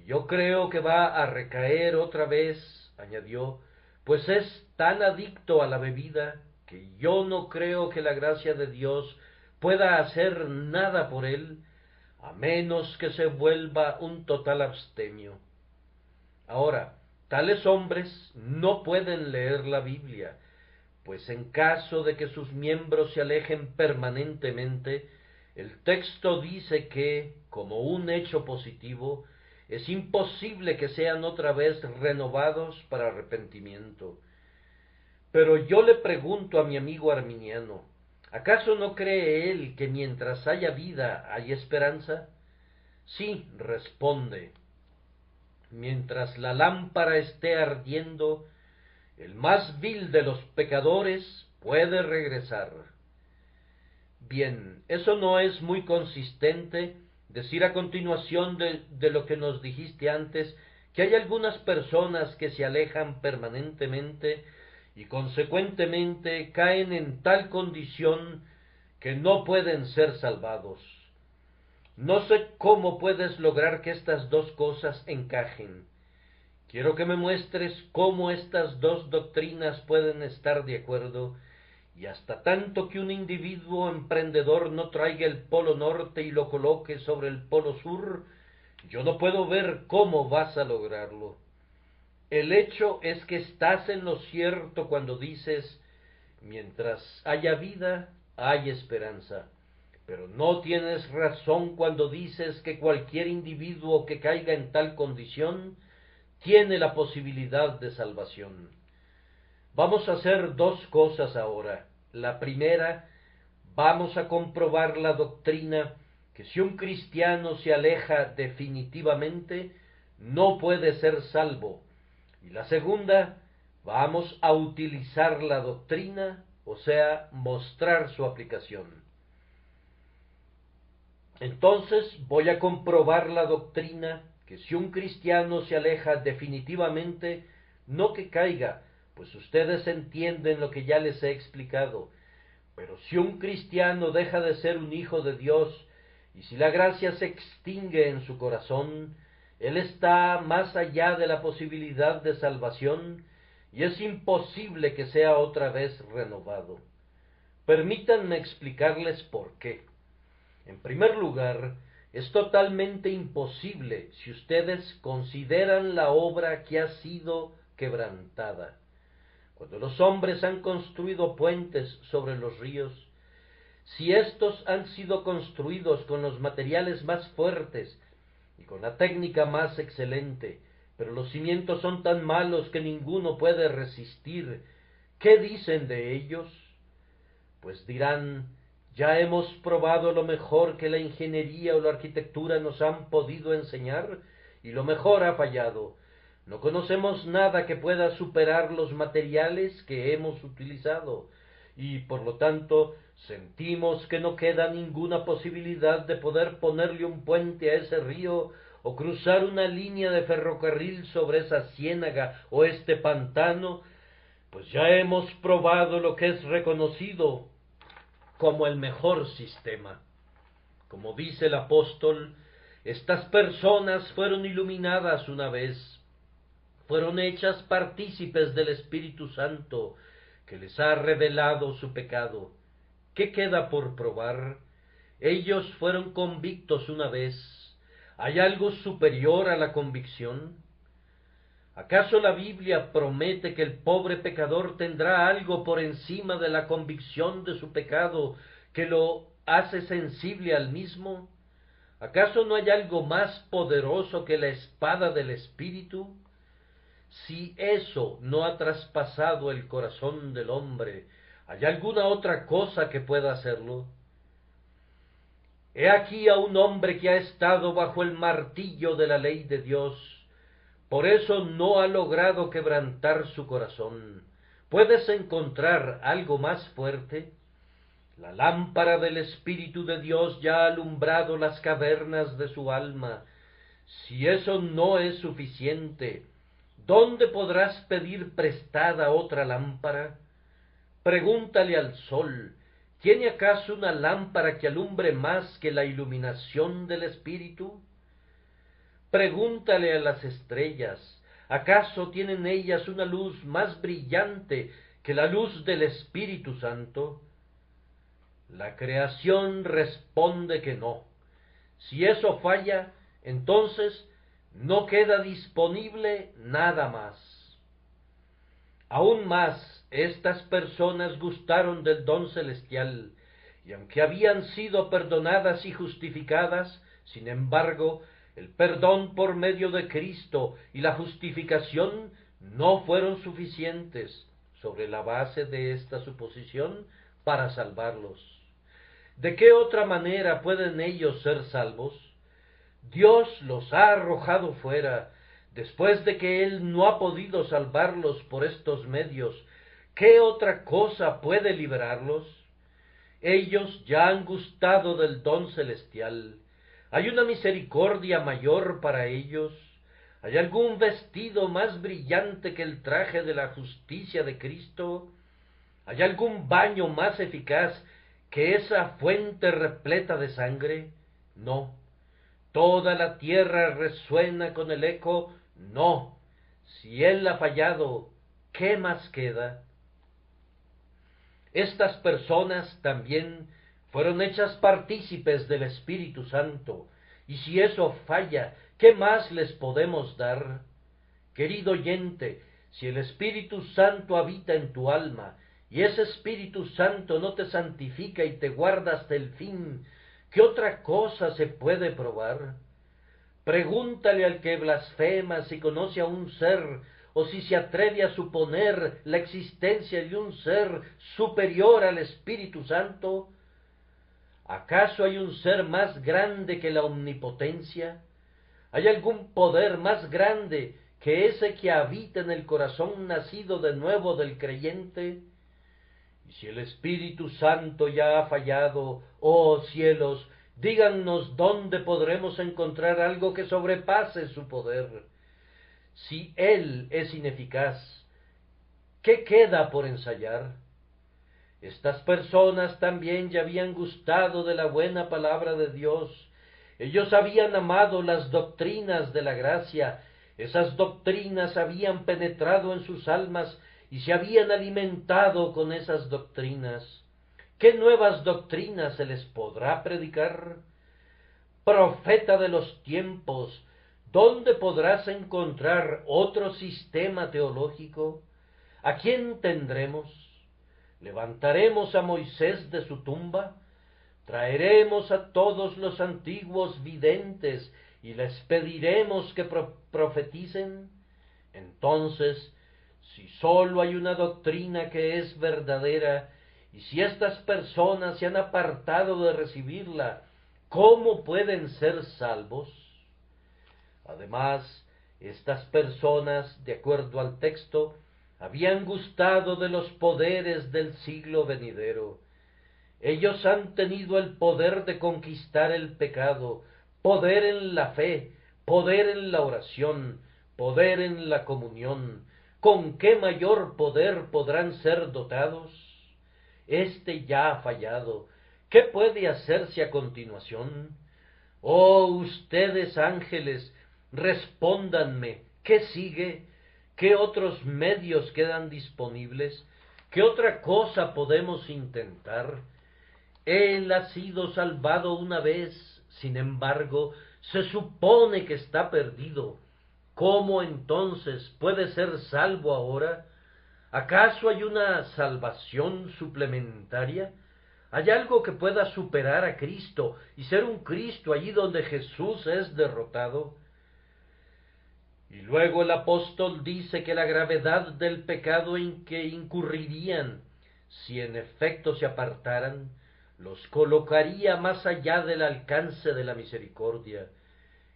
Yo creo que va a recaer otra vez, añadió, pues es tan adicto a la bebida que yo no creo que la gracia de Dios pueda hacer nada por él, a menos que se vuelva un total abstemio. Ahora, tales hombres no pueden leer la Biblia, pues en caso de que sus miembros se alejen permanentemente, el texto dice que, como un hecho positivo, es imposible que sean otra vez renovados para arrepentimiento. Pero yo le pregunto a mi amigo arminiano, ¿acaso no cree él que mientras haya vida hay esperanza? Sí, responde, mientras la lámpara esté ardiendo, el más vil de los pecadores puede regresar. Bien, eso no es muy consistente decir a continuación de lo que nos dijiste antes, que hay algunas personas que se alejan permanentemente y consecuentemente caen en tal condición que no pueden ser salvados. No sé cómo puedes lograr que estas dos cosas encajen. Quiero que me muestres cómo estas dos doctrinas pueden estar de acuerdo, y hasta tanto que un individuo emprendedor no traiga el polo norte y lo coloque sobre el polo sur, yo no puedo ver cómo vas a lograrlo. El hecho es que estás en lo cierto cuando dices, mientras haya vida, hay esperanza. Pero no tienes razón cuando dices que cualquier individuo que caiga en tal condición tiene la posibilidad de salvación. Vamos a hacer dos cosas ahora. La primera, vamos a comprobar la doctrina que si un cristiano se aleja definitivamente, no puede ser salvo. Y la segunda, vamos a utilizar la doctrina, o sea, mostrar su aplicación. Entonces voy a comprobar la doctrina que si un cristiano se aleja definitivamente, no que caiga, pues ustedes entienden lo que ya les he explicado, pero si un cristiano deja de ser un hijo de Dios, y si la gracia se extingue en su corazón, él está más allá de la posibilidad de salvación, y es imposible que sea otra vez renovado. Permítanme explicarles por qué. En primer lugar, es totalmente imposible si ustedes consideran la obra que ha sido quebrantada. Cuando los hombres han construido puentes sobre los ríos, si éstos han sido construidos con los materiales más fuertes y con la técnica más excelente, pero los cimientos son tan malos que ninguno puede resistir, ¿qué dicen de ellos? Pues dirán, ya hemos probado lo mejor que la ingeniería o la arquitectura nos han podido enseñar, y lo mejor ha fallado. No conocemos nada que pueda superar los materiales que hemos utilizado, y por lo tanto sentimos que no queda ninguna posibilidad de poder ponerle un puente a ese río o cruzar una línea de ferrocarril sobre esa ciénaga o este pantano, pues ya hemos probado lo que es reconocido como el mejor sistema. Como dice el apóstol, estas personas fueron iluminadas una vez, fueron hechas partícipes del Espíritu Santo, que les ha revelado su pecado. ¿Qué queda por probar? Ellos fueron convictos una vez. ¿Hay algo superior a la convicción? ¿Acaso la Biblia promete que el pobre pecador tendrá algo por encima de la convicción de su pecado que lo hace sensible al mismo? ¿Acaso no hay algo más poderoso que la espada del Espíritu? Si eso no ha traspasado el corazón del hombre, ¿hay alguna otra cosa que pueda hacerlo? He aquí a un hombre que ha estado bajo el martillo de la ley de Dios, por eso no ha logrado quebrantar su corazón. ¿Puedes encontrar algo más fuerte? La lámpara del Espíritu de Dios ya ha alumbrado las cavernas de su alma. Si eso no es suficiente, ¿dónde podrás pedir prestada otra lámpara? Pregúntale al sol, ¿tiene acaso una lámpara que alumbre más que la iluminación del Espíritu? Pregúntale a las estrellas, ¿acaso tienen ellas una luz más brillante que la luz del Espíritu Santo? La creación responde que no. Si eso falla, entonces no queda disponible nada más. Aún más, estas personas gustaron del don celestial, y aunque habían sido perdonadas y justificadas, sin embargo, el perdón por medio de Cristo y la justificación no fueron suficientes, sobre la base de esta suposición, para salvarlos. ¿De qué otra manera pueden ellos ser salvos? Dios los ha arrojado fuera, después de que Él no ha podido salvarlos por estos medios. ¿Qué otra cosa puede liberarlos? Ellos ya han gustado del don celestial. ¿Hay una misericordia mayor para ellos? ¿Hay algún vestido más brillante que el traje de la justicia de Cristo? ¿Hay algún baño más eficaz que esa fuente repleta de sangre? No. Toda la tierra resuena con el eco, no. Si Él ha fallado, ¿qué más queda? Estas personas también fueron hechas partícipes del Espíritu Santo, y si eso falla, ¿qué más les podemos dar? Querido oyente, si el Espíritu Santo habita en tu alma, y ese Espíritu Santo no te santifica y te guarda hasta el fin, ¿qué otra cosa se puede probar? Pregúntale al que blasfema si conoce a un ser, o si se atreve a suponer la existencia de un ser superior al Espíritu Santo. ¿Acaso hay un ser más grande que la omnipotencia? ¿Hay algún poder más grande que ese que habita en el corazón nacido de nuevo del creyente? Y si el Espíritu Santo ya ha fallado, oh cielos, díganos dónde podremos encontrar algo que sobrepase su poder. Si Él es ineficaz, ¿qué queda por ensayar? Estas personas también ya habían gustado de la buena palabra de Dios. Ellos habían amado las doctrinas de la gracia. Esas doctrinas habían penetrado en sus almas y se habían alimentado con esas doctrinas. ¿Qué nuevas doctrinas se les podrá predicar? Profeta de los tiempos, ¿dónde podrás encontrar otro sistema teológico? ¿A quién tendremos? ¿Levantaremos a Moisés de su tumba? ¿Traeremos a todos los antiguos videntes y les pediremos que profeticen? Entonces, si sólo hay una doctrina que es verdadera, y si estas personas se han apartado de recibirla, ¿cómo pueden ser salvos? Además, estas personas, de acuerdo al texto, habían gustado de los poderes del siglo venidero. Ellos han tenido el poder de conquistar el pecado, poder en la fe, poder en la oración, poder en la comunión. ¿Con qué mayor poder podrán ser dotados? Este ya ha fallado. ¿Qué puede hacerse a continuación? Oh, ustedes ángeles, respóndanme, ¿qué sigue? ¿Qué otros medios quedan disponibles? ¿Qué otra cosa podemos intentar? Él ha sido salvado una vez, sin embargo, se supone que está perdido. ¿Cómo entonces puede ser salvo ahora? ¿Acaso hay una salvación suplementaria? ¿Hay algo que pueda superar a Cristo y ser un Cristo allí donde Jesús es derrotado? Y luego el apóstol dice que la gravedad del pecado en que incurrirían, si en efecto se apartaran, los colocaría más allá del alcance de la misericordia.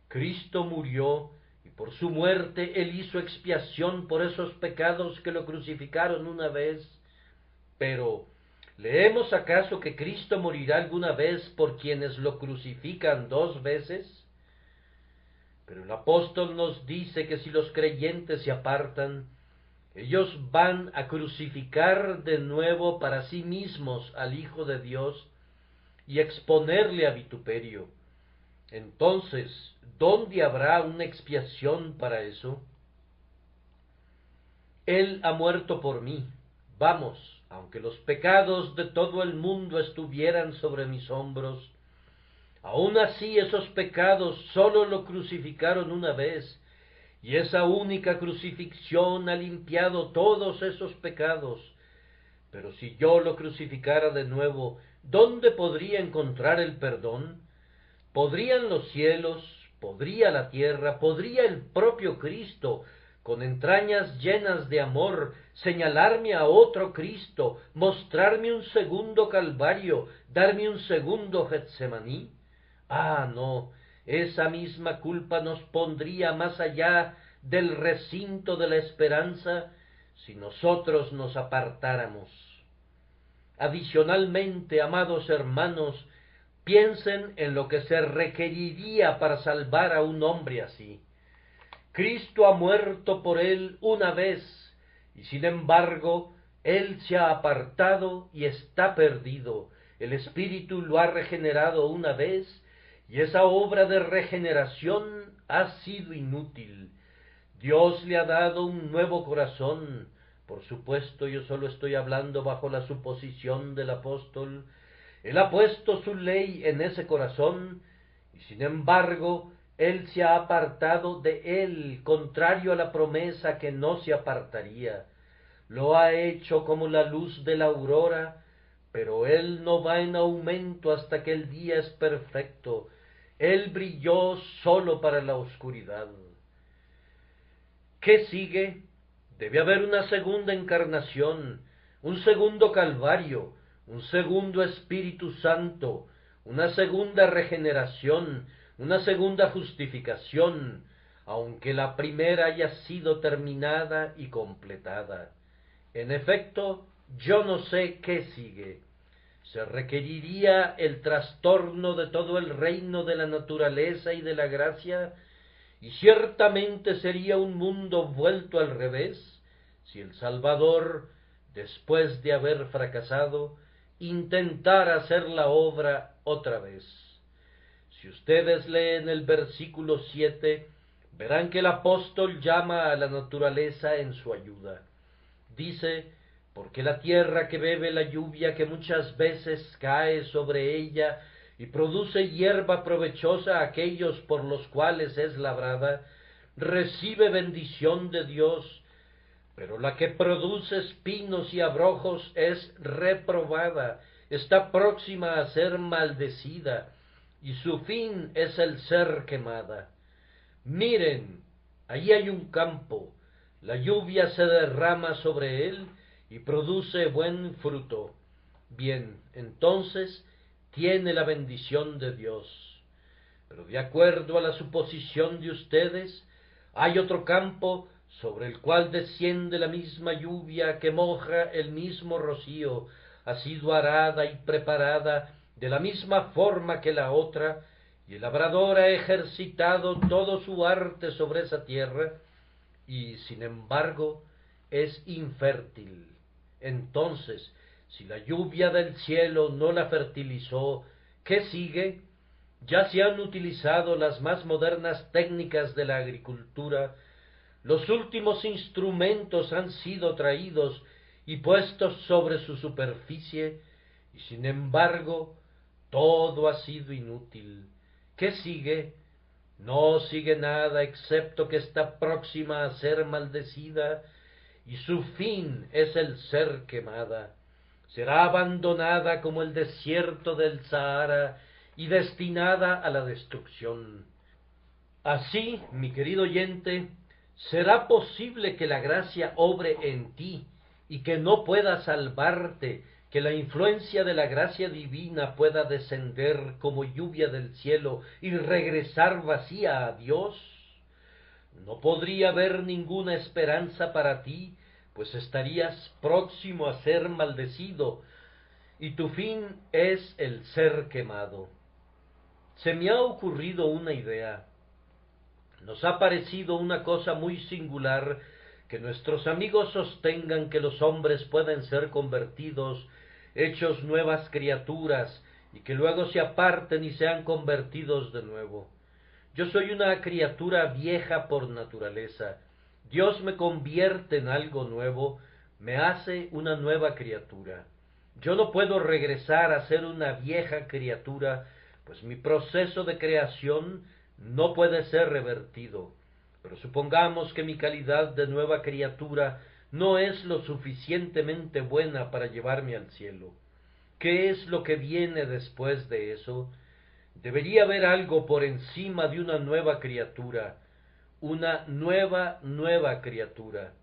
Cristo murió, y por su muerte Él hizo expiación por esos pecados que lo crucificaron una vez. Pero, ¿leemos acaso que Cristo morirá alguna vez por quienes lo crucifican dos veces? Pero el apóstol nos dice que si los creyentes se apartan, ellos van a crucificar de nuevo para sí mismos al Hijo de Dios y exponerle a vituperio. Entonces, ¿dónde habrá una expiación para eso? Él ha muerto por mí. Vamos, aunque los pecados de todo el mundo estuvieran sobre mis hombros, aún así esos pecados sólo lo crucificaron una vez, y esa única crucifixión ha limpiado todos esos pecados. Pero si yo lo crucificara de nuevo, ¿dónde podría encontrar el perdón? ¿Podrían los cielos, podría la tierra, podría el propio Cristo, con entrañas llenas de amor, señalarme a otro Cristo, mostrarme un segundo Calvario, darme un segundo Getsemaní? Ah, no, esa misma culpa nos pondría más allá del recinto de la esperanza si nosotros nos apartáramos. Adicionalmente, amados hermanos, piensen en lo que se requeriría para salvar a un hombre así. Cristo ha muerto por él una vez, y sin embargo, él se ha apartado y está perdido. El Espíritu lo ha regenerado una vez, y esa obra de regeneración ha sido inútil. Dios le ha dado un nuevo corazón. Por supuesto, yo solo estoy hablando bajo la suposición del apóstol. Él ha puesto su ley en ese corazón, y sin embargo, él se ha apartado de él, contrario a la promesa que no se apartaría. Lo ha hecho como la luz de la aurora, pero él no va en aumento hasta que el día es perfecto. Él brilló solo para la oscuridad. ¿Qué sigue? Debe haber una segunda encarnación, un segundo Calvario, un segundo Espíritu Santo, una segunda regeneración, una segunda justificación, aunque la primera haya sido terminada y completada. En efecto, yo no sé qué sigue. Se requeriría el trastorno de todo el reino de la naturaleza y de la gracia, y ciertamente sería un mundo vuelto al revés, si el Salvador, después de haber fracasado, intentara hacer la obra otra vez. Si ustedes leen el versículo 7, verán que el apóstol llama a la naturaleza en su ayuda. Dice, porque la tierra que bebe la lluvia que muchas veces cae sobre ella y produce hierba provechosa a aquellos por los cuales es labrada, recibe bendición de Dios, pero la que produce espinos y abrojos es reprobada, está próxima a ser maldecida, y su fin es el ser quemada. Miren, allí hay un campo, la lluvia se derrama sobre él y produce buen fruto. Bien, entonces tiene la bendición de Dios. Pero de acuerdo a la suposición de ustedes, hay otro campo sobre el cual desciende la misma lluvia que moja el mismo rocío, ha sido arada y preparada de la misma forma que la otra, y el labrador ha ejercitado todo su arte sobre esa tierra, y sin embargo es infértil. Entonces, si la lluvia del cielo no la fertilizó, ¿qué sigue? Ya se han utilizado las más modernas técnicas de la agricultura, los últimos instrumentos han sido traídos, y puestos sobre su superficie, y sin embargo todo ha sido inútil. ¿Qué sigue? No sigue nada excepto que está próxima a ser maldecida, y su fin es el ser quemada. Será abandonada como el desierto del Sahara y destinada a la destrucción. Así, mi querido oyente, será posible que la gracia obre en ti y que no pueda salvarte, que la influencia de la gracia divina pueda descender como lluvia del cielo y regresar vacía a Dios. No podría haber ninguna esperanza para ti, pues estarías próximo a ser maldecido, y tu fin es el ser quemado. Se me ha ocurrido una idea. Nos ha parecido una cosa muy singular que nuestros amigos sostengan que los hombres pueden ser convertidos, hechos nuevas criaturas, y que luego se aparten y sean convertidos de nuevo. Yo soy una criatura vieja por naturaleza. Dios me convierte en algo nuevo, me hace una nueva criatura. Yo no puedo regresar a ser una vieja criatura, pues mi proceso de creación no puede ser revertido. Pero supongamos que mi calidad de nueva criatura no es lo suficientemente buena para llevarme al cielo. ¿Qué es lo que viene después de eso? Debería haber algo por encima de una nueva criatura, una nueva criatura.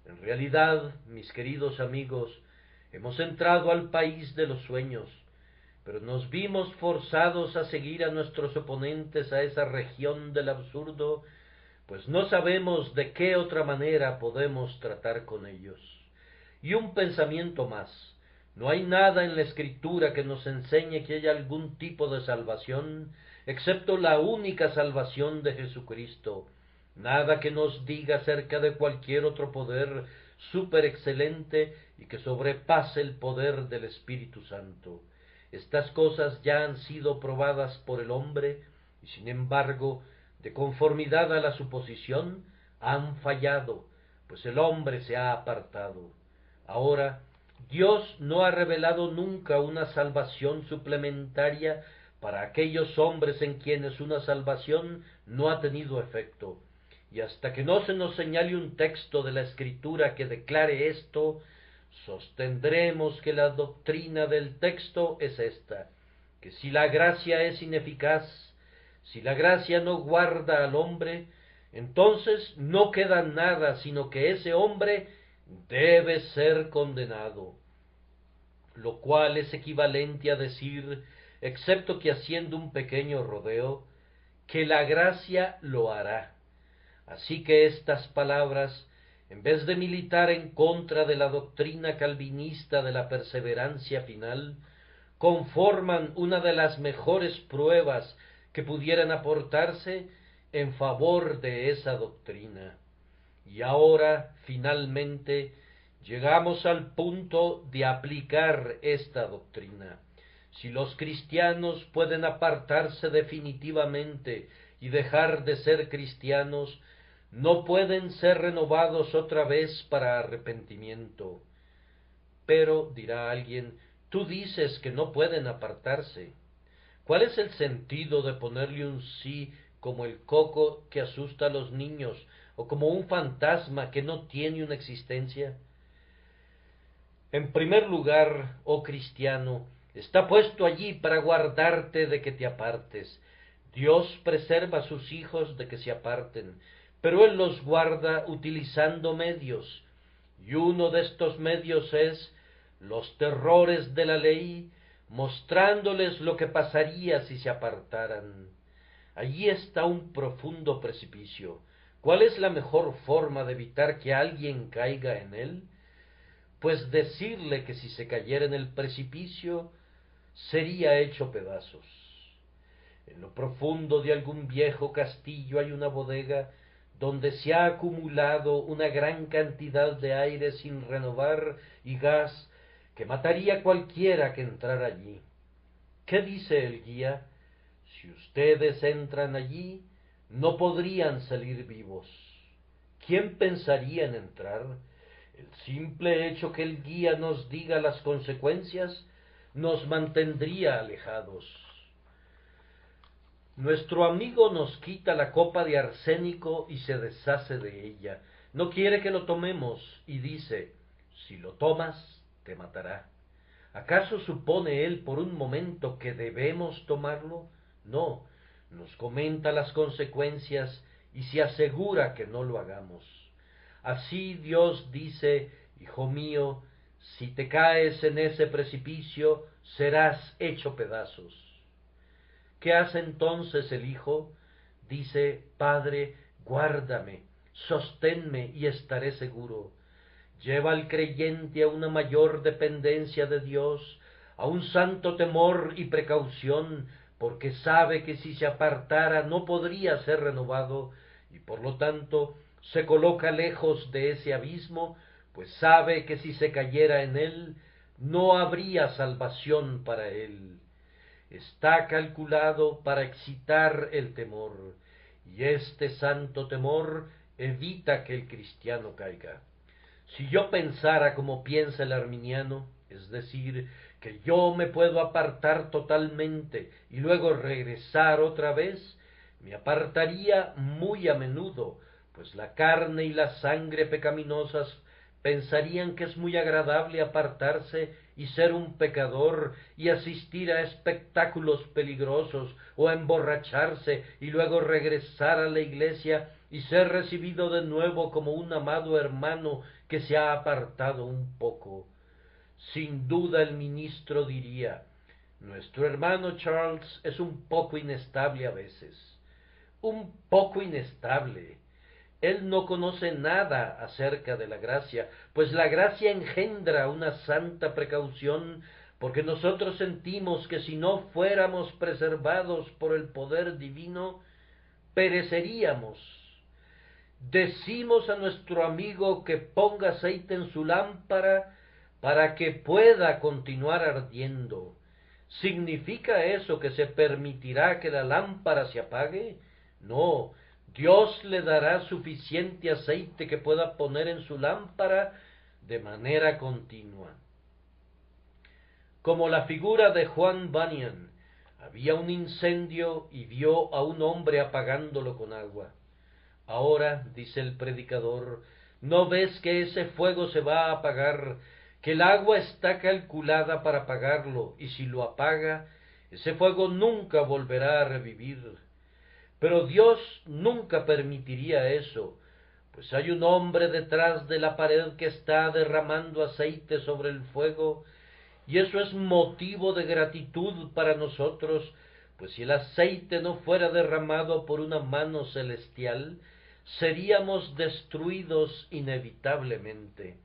En realidad, mis queridos amigos, hemos entrado al país de los sueños, pero nos vimos forzados a seguir a nuestros oponentes a esa región del absurdo, pues no sabemos de qué otra manera podemos tratar con ellos. Y un pensamiento más. No hay nada en la Escritura que nos enseñe que haya algún tipo de salvación, excepto la única salvación de Jesucristo. Nada que nos diga acerca de cualquier otro poder súper excelente y que sobrepase el poder del Espíritu Santo. Estas cosas ya han sido probadas por el hombre y sin embargo, de conformidad a la suposición, han fallado, pues el hombre se ha apartado. Ahora, Dios no ha revelado nunca una salvación suplementaria para aquellos hombres en quienes una salvación no ha tenido efecto. Y hasta que no se nos señale un texto de la Escritura que declare esto, sostendremos que la doctrina del texto es esta, que si la gracia es ineficaz, si la gracia no guarda al hombre, entonces no queda nada sino que ese hombre debe ser condenado, lo cual es equivalente a decir, excepto que haciendo un pequeño rodeo, que la gracia lo hará. Así que estas palabras, en vez de militar en contra de la doctrina calvinista de la perseverancia final, conforman una de las mejores pruebas que pudieran aportarse en favor de esa doctrina. Y ahora, finalmente, llegamos al punto de aplicar esta doctrina. Si los cristianos pueden apartarse definitivamente y dejar de ser cristianos, no pueden ser renovados otra vez para arrepentimiento. Pero, dirá alguien, tú dices que no pueden apartarse. ¿Cuál es el sentido de ponerle un sí como el coco que asusta a los niños, o como un fantasma que no tiene una existencia? En primer lugar, oh cristiano, está puesto allí para guardarte de que te apartes. Dios preserva a sus hijos de que se aparten, pero Él los guarda utilizando medios, y uno de estos medios es los terrores de la ley, mostrándoles lo que pasaría si se apartaran. Allí está un profundo precipicio. ¿Cuál es la mejor forma de evitar que alguien caiga en él? Pues decirle que si se cayera en el precipicio, sería hecho pedazos. En lo profundo de algún viejo castillo hay una bodega donde se ha acumulado una gran cantidad de aire sin renovar y gas que mataría a cualquiera que entrara allí. ¿Qué dice el guía? Si ustedes entran allí, no podrían salir vivos. ¿Quién pensaría en entrar? El simple hecho que el guía nos diga las consecuencias nos mantendría alejados. Nuestro amigo nos quita la copa de arsénico y se deshace de ella. No quiere que lo tomemos y dice, si lo tomas, te matará. ¿Acaso supone él por un momento que debemos tomarlo? No, nos comenta las consecuencias y se asegura que no lo hagamos. Así Dios dice, hijo mío, si te caes en ese precipicio, serás hecho pedazos. ¿Qué hace entonces el hijo? Dice, Padre, guárdame, sosténme y estaré seguro. Lleva al creyente a una mayor dependencia de Dios, a un santo temor y precaución, porque sabe que si se apartara no podría ser renovado, y por lo tanto se coloca lejos de ese abismo, pues sabe que si se cayera en él, no habría salvación para él. Está calculado para excitar el temor, y este santo temor evita que el cristiano caiga. Si yo pensara como piensa el arminiano, es decir, que yo me puedo apartar totalmente y luego regresar otra vez, me apartaría muy a menudo, pues la carne y la sangre pecaminosas pensarían que es muy agradable apartarse y ser un pecador y asistir a espectáculos peligrosos o emborracharse y luego regresar a la iglesia y ser recibido de nuevo como un amado hermano que se ha apartado un poco. Sin duda el ministro diría, nuestro hermano Charles es un poco inestable a veces, un poco inestable. Él no conoce nada acerca de la gracia, pues la gracia engendra una santa precaución, porque nosotros sentimos que si no fuéramos preservados por el poder divino, pereceríamos. Decimos a nuestro amigo que ponga aceite en su lámpara para que pueda continuar ardiendo. ¿Significa eso que se permitirá que la lámpara se apague? No, Dios le dará suficiente aceite que pueda poner en su lámpara de manera continua. Como la figura de Juan Bunyan, había un incendio y vio a un hombre apagándolo con agua. Ahora, dice el predicador, ¿no ves que ese fuego se va a apagar, que el agua está calculada para apagarlo, y si lo apaga, ese fuego nunca volverá a revivir? Pero Dios nunca permitiría eso, pues hay un hombre detrás de la pared que está derramando aceite sobre el fuego, y eso es motivo de gratitud para nosotros, pues si el aceite no fuera derramado por una mano celestial, seríamos destruidos inevitablemente.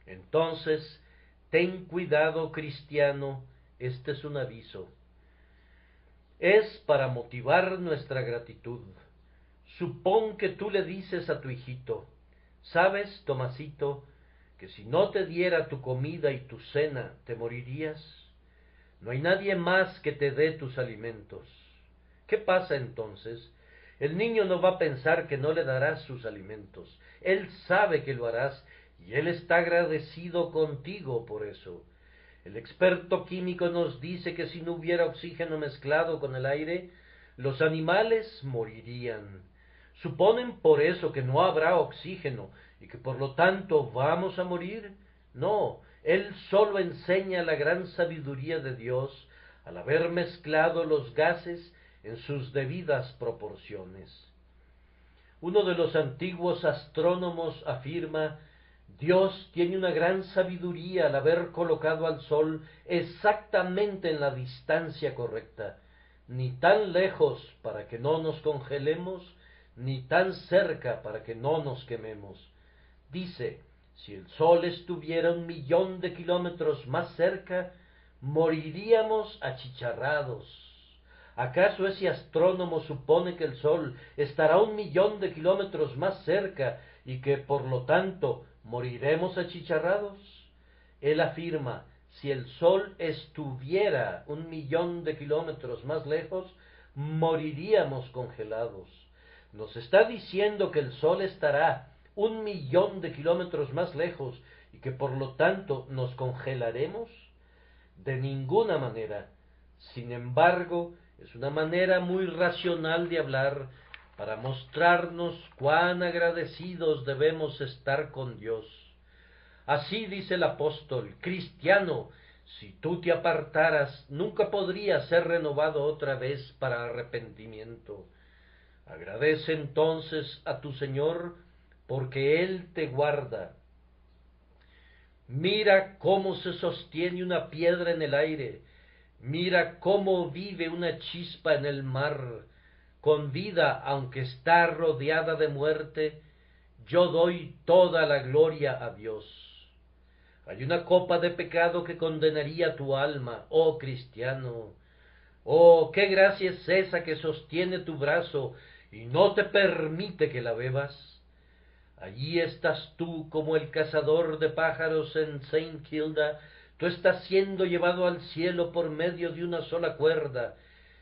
Entonces, ten cuidado, cristiano, este es un aviso. Es para motivar nuestra gratitud. Supón que tú le dices a tu hijito, ¿sabes, Tomasito, que si no te diera tu comida y tu cena, te morirías? No hay nadie más que te dé tus alimentos. ¿Qué pasa entonces? El niño no va a pensar que no le darás sus alimentos. Él sabe que lo harás y él está agradecido contigo por eso. El experto químico nos dice que si no hubiera oxígeno mezclado con el aire, los animales morirían. ¿Suponen por eso que no habrá oxígeno y que por lo tanto vamos a morir? No, él solo enseña la gran sabiduría de Dios al haber mezclado los gases en sus debidas proporciones. Uno de los antiguos astrónomos afirma, Dios tiene una gran sabiduría al haber colocado al Sol exactamente en la distancia correcta, ni tan lejos para que no nos congelemos, ni tan cerca para que no nos quememos. Dice, si el Sol estuviera 1.000.000 de kilómetros más cerca, moriríamos achicharrados. ¿Acaso ese astrónomo supone que el Sol estará 1.000.000 de kilómetros más cerca y que por lo tanto moriremos achicharrados? Él afirma, si el Sol estuviera 1.000.000 de kilómetros más lejos, moriríamos congelados. Nos está diciendo que el Sol estará 1.000.000 de kilómetros más lejos y que por lo tanto nos congelaremos? De ninguna manera. Sin embargo, es una manera muy racional de hablar para mostrarnos cuán agradecidos debemos estar con Dios. Así dice el apóstol: cristiano, si tú te apartaras, nunca podrías ser renovado otra vez para arrepentimiento. Agradece entonces a tu Señor, porque Él te guarda. Mira cómo se sostiene una piedra en el aire, mira cómo vive una chispa en el mar, con vida aunque está rodeada de muerte. Yo doy toda la gloria a Dios. Hay una copa de pecado que condenaría tu alma, oh cristiano. Oh, qué gracia es esa que sostiene tu brazo y no te permite que la bebas. Allí estás tú como el cazador de pájaros en Saint Kilda. Tú estás siendo llevado al cielo por medio de una sola cuerda.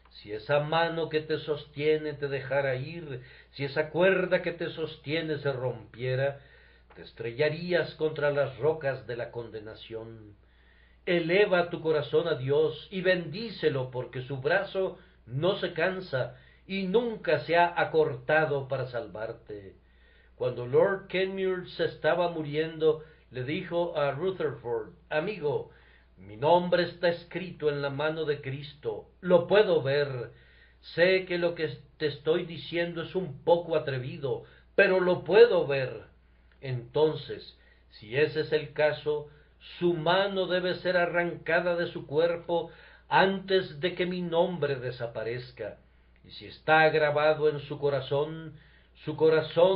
Si esa mano que te sostiene te dejara ir, si esa cuerda que te sostiene se rompiera, te estrellarías contra las rocas de la condenación. Eleva tu corazón a Dios y bendícelo, porque su brazo no se cansa y nunca se ha acortado para salvarte. Cuando Lord Kenmure se estaba muriendo, le dijo a Rutherford: amigo, mi nombre está escrito en la mano de Cristo, lo puedo ver. Sé que lo que te estoy diciendo es un poco atrevido, pero lo puedo ver. Entonces, si ese es el caso, su mano debe ser arrancada de su cuerpo antes de que mi nombre desaparezca. Y si está grabado en su corazón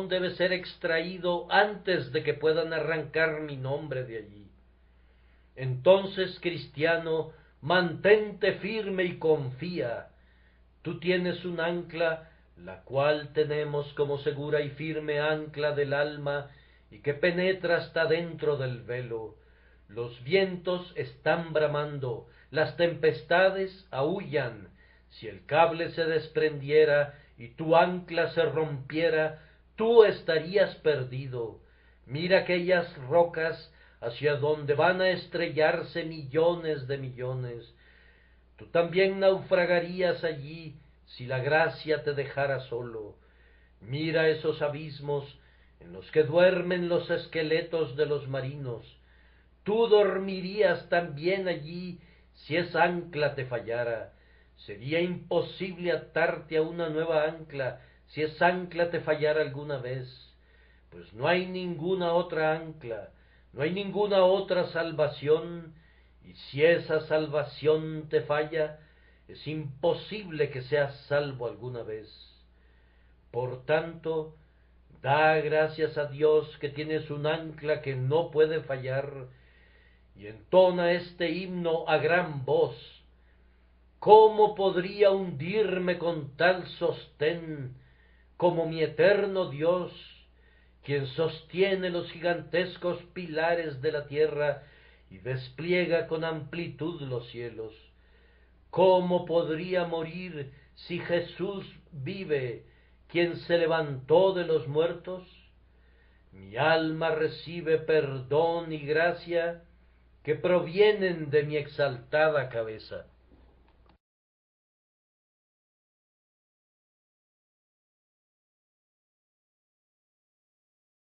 debe ser extraído antes de que puedan arrancar mi nombre de allí. Entonces, cristiano, mantente firme y confía. Tú tienes un ancla, la cual tenemos como segura y firme ancla del alma, y que penetra hasta dentro del velo. Los vientos están bramando, las tempestades aúllan. Si el cable se desprendiera y tu ancla se rompiera, tú estarías perdido. Mira aquellas rocas hacia donde van a estrellarse millones de millones. Tú también naufragarías allí si la gracia te dejara solo. Mira esos abismos en los que duermen los esqueletos de los marinos. Tú dormirías también allí si esa ancla te fallara. Sería imposible atarte a una nueva ancla si esa ancla te fallara alguna vez, pues no hay ninguna otra ancla, no hay ninguna otra salvación, y si esa salvación te falla, es imposible que seas salvo alguna vez. Por tanto, da gracias a Dios que tienes un ancla que no puede fallar, y entona este himno a gran voz. ¿Cómo podría hundirme con tal sostén como mi eterno Dios, quien sostiene los gigantescos pilares de la tierra y despliega con amplitud los cielos? ¿Cómo podría morir si Jesús vive, quien se levantó de los muertos? Mi alma recibe perdón y gracia que provienen de mi exaltada cabeza.